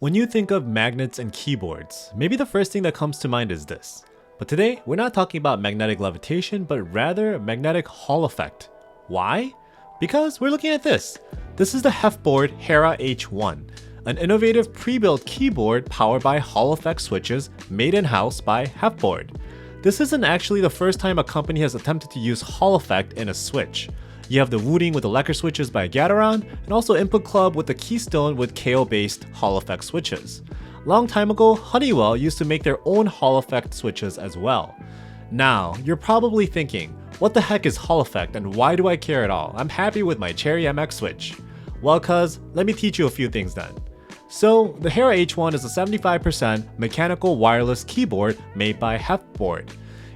When you think of magnets and keyboards, maybe the first thing that comes to mind is this. But today, we're not talking about magnetic levitation, but rather magnetic Hall effect. Why? Because we're looking at this. This is the Hephboard H1-Hera, an innovative pre-built keyboard powered by Hall effect switches made in-house by Hephboard. This isn't actually the first time a company has attempted to use Hall effect in a switch. You have the Wooting with the lacquer switches by Gateron, and also Input Club with the Keystone with KO-based Hall effect switches. Long time ago, Honeywell used to make their own Hall effect switches as well. Now, you're probably thinking, what the heck is Hall effect and why do I care at all? I'm happy with my Cherry MX switch. Well, cuz, let me teach you a few things then. So, the Hera H1 is a 75% mechanical wireless keyboard made by Hephboard.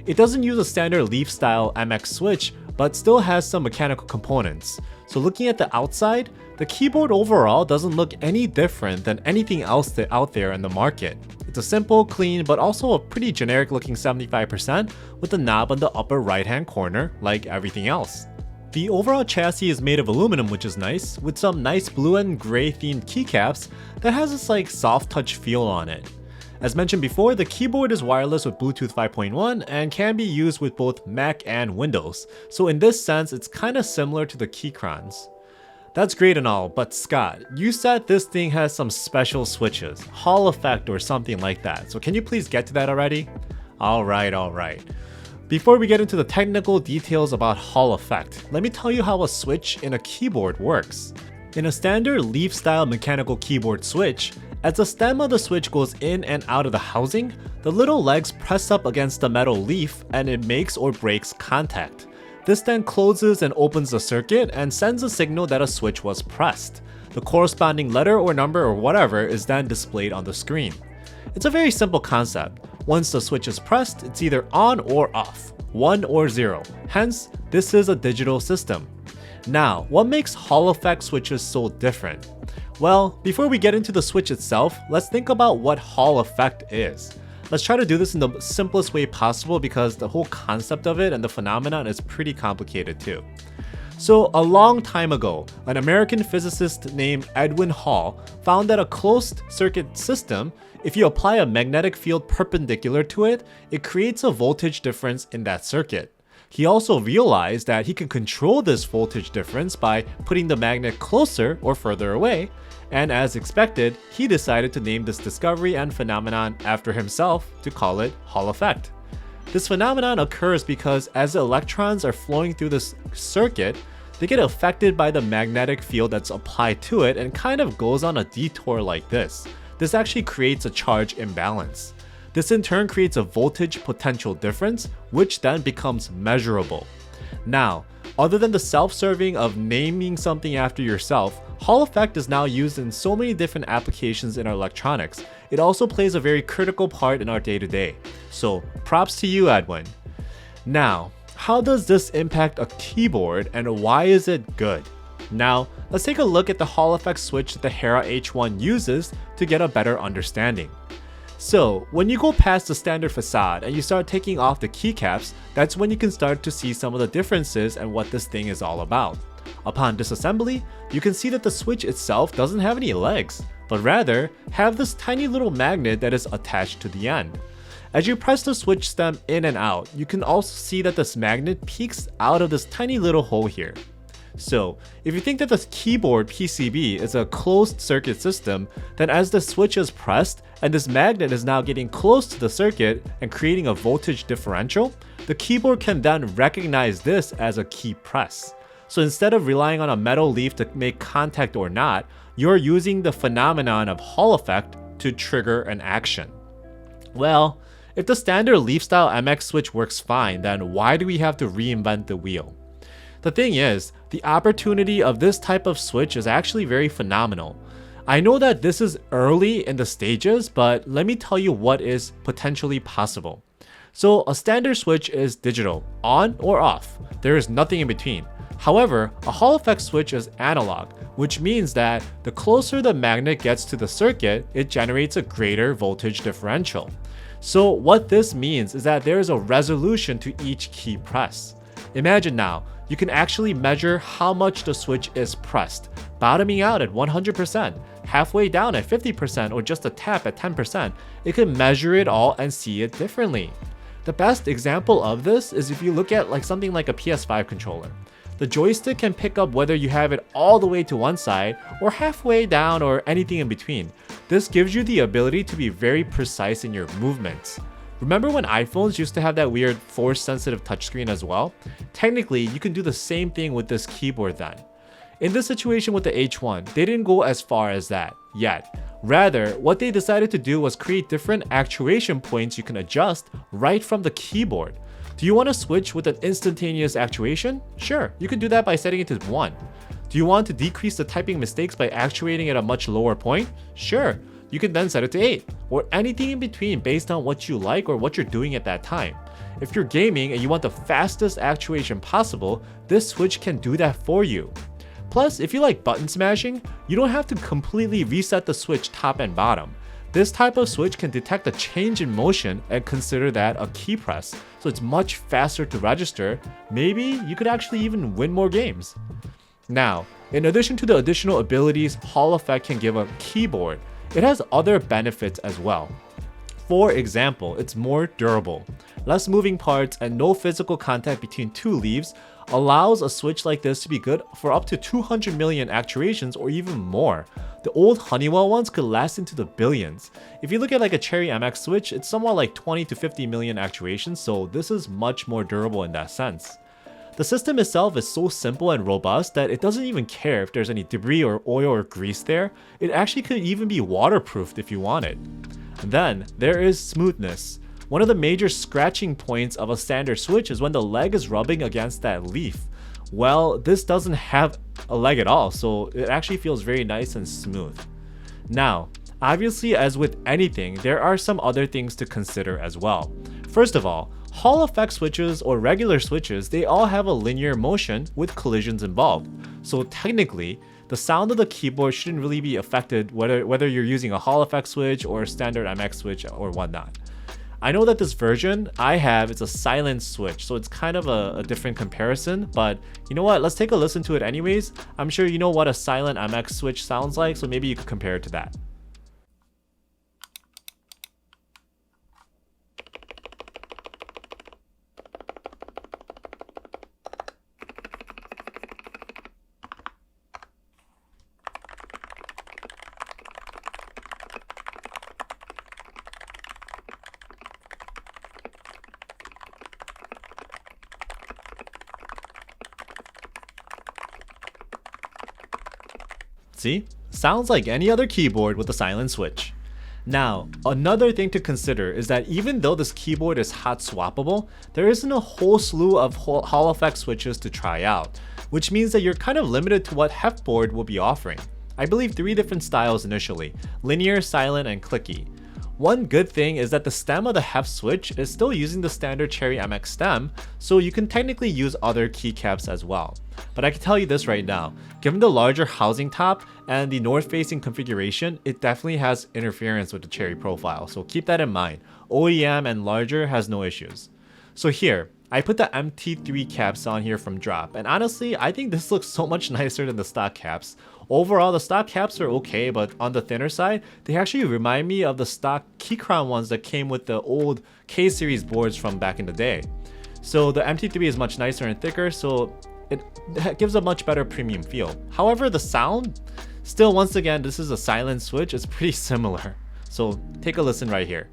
It doesn't use a standard leaf style MX switch, but still has some mechanical components. So looking at the outside, the keyboard overall doesn't look any different than anything else out there in the market. It's a simple, clean, but also a pretty generic looking 75% with the knob on the upper right hand corner like everything else. The overall chassis is made of aluminum, which is nice, with some nice blue and gray themed keycaps that has this like soft touch feel on it. As mentioned before, the keyboard is wireless with Bluetooth 5.1 and can be used with both Mac and Windows, so in this sense it's kinda similar to the Keycrons. That's great and all, but Scott, you said this thing has some special switches, Hall effect or something like that, so can you please get to that already? Alright. Before we get into the technical details about Hall effect, let me tell you how a switch in a keyboard works. In a standard leaf style mechanical keyboard switch, as the stem of the switch goes in and out of the housing, the little legs press up against the metal leaf and it makes or breaks contact. This then closes and opens the circuit and sends a signal that a switch was pressed. The corresponding letter or number or whatever is then displayed on the screen. It's a very simple concept. Once the switch is pressed, it's either on or off, 1 or 0. Hence, this is a digital system. Now, what makes Hall effect switches so different? Well, before we get into the switch itself, let's think about what Hall effect is. Let's try to do this in the simplest way possible because the whole concept of it and the phenomenon is pretty complicated too. So a long time ago, an American physicist named Edwin Hall found that a closed circuit system, if you apply a magnetic field perpendicular to it, it creates a voltage difference in that circuit. He also realized that he can control this voltage difference by putting the magnet closer or further away, and as expected, he decided to name this discovery and phenomenon after himself to call it Hall effect. This phenomenon occurs because as the electrons are flowing through this circuit, they get affected by the magnetic field that's applied to it and kind of goes on a detour like this. This actually creates a charge imbalance. This in turn creates a voltage potential difference, which then becomes measurable. Now, other than the self-serving of naming something after yourself, Hall effect is now used in so many different applications in our electronics. It also plays a very critical part in our day-to-day. So, props to you, Edwin. Now, how does this impact a keyboard and why is it good? Now, let's take a look at the Hall effect switch that the Hera H1 uses to get a better understanding. So, when you go past the standard facade and you start taking off the keycaps, that's when you can start to see some of the differences and what this thing is all about. Upon disassembly, you can see that the switch itself doesn't have any legs, but rather have this tiny little magnet that is attached to the end. As you press the switch stem in and out, you can also see that this magnet peeks out of this tiny little hole here. So, if you think that the keyboard PCB is a closed circuit system, then as the switch is pressed and this magnet is now getting close to the circuit and creating a voltage differential, the keyboard can then recognize this as a key press. So instead of relying on a metal leaf to make contact or not, you're using the phenomenon of Hall effect to trigger an action. Well, if the standard leaf style MX switch works fine, then why do we have to reinvent the wheel? The thing is, the opportunity of this type of switch is actually very phenomenal. I know that this is early in the stages, but let me tell you what is potentially possible. So a standard switch is digital, on or off. There is nothing in between. However, a Hall effect switch is analog, which means that the closer the magnet gets to the circuit, it generates a greater voltage differential. So what this means is that there is a resolution to each key press. Imagine now, you can actually measure how much the switch is pressed, bottoming out at 100%, halfway down at 50%, or just a tap at 10%, it can measure it all and see it differently. The best example of this is if you look at something like a PS5 controller. The joystick can pick up whether you have it all the way to one side or halfway down or anything in between. This gives you the ability to be very precise in your movements. Remember when iPhones used to have that weird force-sensitive touchscreen as well? Technically, you can do the same thing with this keyboard then. In this situation with the H1, they didn't go as far as that yet. Rather, what they decided to do was create different actuation points you can adjust right from the keyboard. Do you want to switch with an instantaneous actuation? Sure, you can do that by setting it to 1. Do you want to decrease the typing mistakes by actuating at a much lower point? Sure, you can then set it to 8, or anything in between based on what you like or what you're doing at that time. If you're gaming and you want the fastest actuation possible, this switch can do that for you. Plus, if you like button smashing, you don't have to completely reset the switch top and bottom. This type of switch can detect a change in motion and consider that a key press, so it's much faster to register. Maybe you could actually even win more games. Now, in addition to the additional abilities Hall effect can give a keyboard, it has other benefits as well. For example, it's more durable. Less moving parts and no physical contact between two leaves allows a switch like this to be good for up to 200 million actuations or even more. The old Honeywell ones could last into the billions. If you look at a Cherry MX switch, it's somewhat like 20 to 50 million actuations, so this is much more durable in that sense. The system itself is so simple and robust that it doesn't even care if there's any debris or oil or grease there. It actually could even be waterproofed if you want it. Then there is smoothness. One of the major scratching points of a standard switch is when the leg is rubbing against that leaf. Well, this doesn't have a leg at all, so it actually feels very nice and smooth. Now, obviously, as with anything, there are some other things to consider as well. First of all, Hall effect switches or regular switches, they all have a linear motion with collisions involved. So technically, the sound of the keyboard shouldn't really be affected whether you're using a Hall effect switch or a standard MX switch or whatnot. I know that this version I have is a silent switch, so it's kind of a different comparison, but you know what, let's take a listen to it anyways. I'm sure you know what a silent MX switch sounds like, so maybe you could compare it to that. See? Sounds like any other keyboard with a silent switch. Now, another thing to consider is that even though this keyboard is hot swappable, there isn't a whole slew of Hall effect switches to try out, which means that you're kind of limited to what Hephboard will be offering. I believe 3 different styles initially: linear, silent, and clicky. One good thing is that the stem of the Hef switch is still using the standard Cherry MX stem, so you can technically use other keycaps as well. But I can tell you this right now, given the larger housing top and the north-facing configuration, it definitely has interference with the Cherry profile, so keep that in mind. OEM and larger has no issues. So here, I put the Mt3 caps on here from Drop, and honestly, I think this looks so much nicer than the stock caps. Overall, the stock caps are okay, but on the thinner side, they actually remind me of the stock Keycrown ones that came with the old K-series boards from back in the day. So the Mt3 is much nicer and thicker, so it gives a much better premium feel. However, the sound, still once again, this is a silent switch, it's pretty similar. So take a listen right here.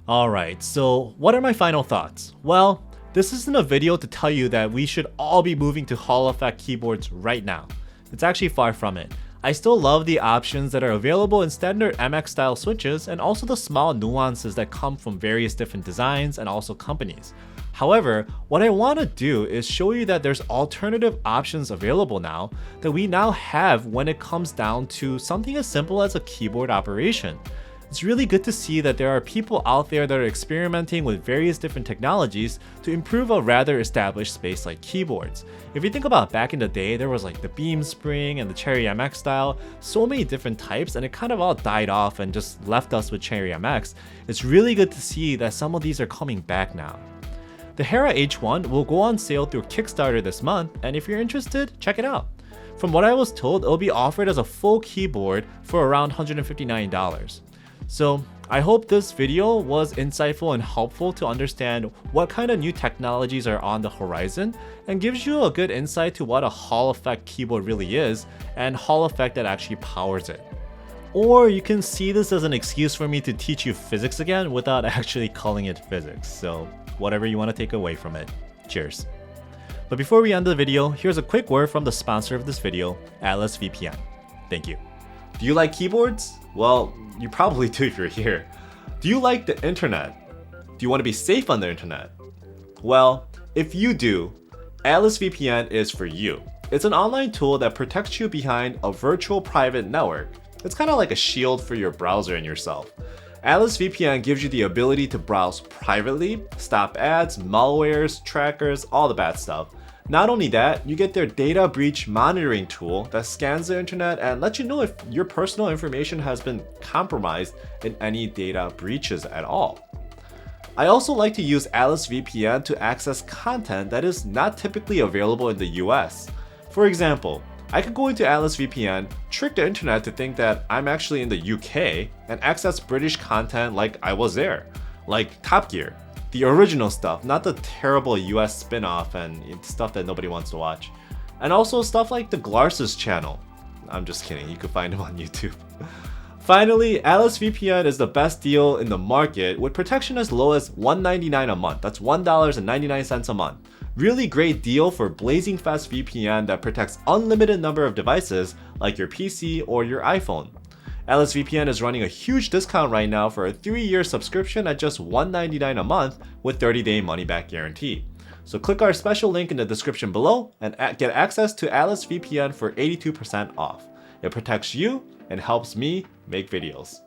Alright, so what are my final thoughts? Well, this isn't a video to tell you that we should all be moving to Hall effect keyboards right now. It's actually far from it. I still love the options that are available in standard MX style switches and also the small nuances that come from various different designs and also companies. However, what I want to do is show you that there's alternative options available now that we now have when it comes down to something as simple as a keyboard operation. It's really good to see that there are people out there that are experimenting with various different technologies to improve a rather established space like keyboards. If you think about back in the day, there was like the Beam Spring and the Cherry MX style, so many different types, and it kind of all died off and just left us with Cherry MX. It's really good to see that some of these are coming back now. The Hera H1 will go on sale through Kickstarter this month, and if you're interested, check it out. From what I was told, it'll be offered as a full keyboard for around $159. So I hope this video was insightful and helpful to understand what kind of new technologies are on the horizon and gives you a good insight to what a Hall effect keyboard really is and Hall effect that actually powers it. Or you can see this as an excuse for me to teach you physics again without actually calling it physics. So whatever you want to take away from it. Cheers. But before we end the video, here's a quick word from the sponsor of this video, Atlas VPN. Thank you. Do you like keyboards? Well, you probably do if you're here. Do you like the internet? Do you want to be safe on the internet? Well, if you do, Atlas VPN is for you. It's an online tool that protects you behind a virtual private network. It's kind of like a shield for your browser and yourself. Atlas VPN gives you the ability to browse privately, stop ads, malwares, trackers, all the bad stuff. Not only that, you get their data breach monitoring tool that scans the internet and lets you know if your personal information has been compromised in any data breaches at all. I also like to use Atlas VPN to access content that is not typically available in the US. For example, I could go into Atlas VPN, trick the internet to think that I'm actually in the UK, and access British content like I was there, like Top Gear. The original stuff, not the terrible US spin-off and stuff that nobody wants to watch. And also stuff like the Glarsis channel. I'm just kidding, you can find them on YouTube. Finally, Atlas VPN is the best deal in the market with protection as low as $1.99 a month. That's $1.99 a month. Really great deal for blazing fast VPN that protects unlimited number of devices like your PC or your iPhone. Atlas VPN is running a huge discount right now for a 3-year subscription at just $1.99 a month with 30-day money-back guarantee. So click our special link in the description below and get access to Atlas VPN for 82% off. It protects you and helps me make videos.